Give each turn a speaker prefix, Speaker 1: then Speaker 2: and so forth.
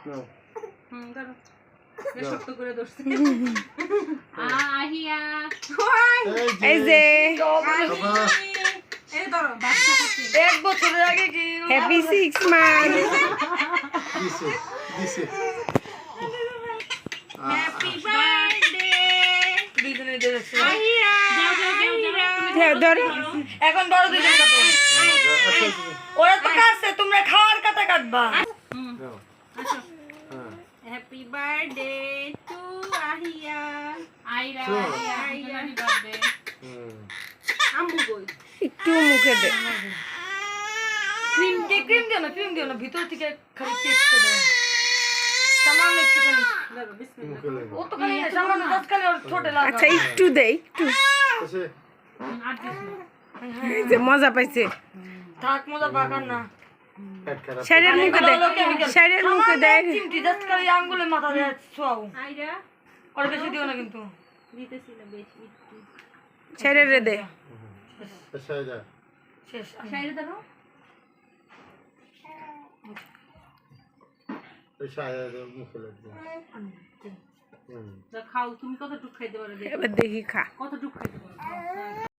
Speaker 1: ধরো শক্ত করে ধরছি আহিয়া
Speaker 2: এই যে
Speaker 1: এই ধরো বাচ্চা করছি
Speaker 3: 1 বছরের আগে কি
Speaker 2: হ্যাপি 6 মান্থ
Speaker 4: দিছে
Speaker 1: হ্যাপি বার্থডে
Speaker 3: দুইজনে দিয়েছে
Speaker 1: আহিয়া
Speaker 2: ধর
Speaker 3: এখন বড় দুইজন কাটো ওরা তো কাটছে তোমরা খাওয়ার কাটা কাটবা
Speaker 1: আসো হ্যাপি বার্থডে টু আহিয়া আইরা আহিয়া বার্থডে আম্মু কই
Speaker 2: একটু মুখে দে
Speaker 3: ক্রিম দিও না ভিতর থেকে খালি কেক করে দাও সামান্য একটুখানি
Speaker 1: ধরো বিসমিল্লাহ
Speaker 3: ও তো খালি না সামান্য দশ খালি ওর ছোট লাগা
Speaker 2: আচ্ছা একটু দে একটু
Speaker 1: আর দিস না
Speaker 2: এই যে মজা পাইছে
Speaker 3: থাক মজা বাগান না
Speaker 2: শাড়ির মুখে দে শাড়ির মুখে দে
Speaker 3: চিমটি জাস্ট খালি আঙ্গুলে মাথা দিয়ে ছোয়াও
Speaker 1: আইরা
Speaker 3: আর বেশি দিও না কিন্তু
Speaker 1: দিতেছি না বেশি একটু
Speaker 2: শাড়ির রে দে
Speaker 3: শেষ
Speaker 1: সাইরে ধরো খাও তুমি কতটুকু খাইতে পারো
Speaker 2: এবার দেখি খা
Speaker 1: কতটুকু খাইতে পারো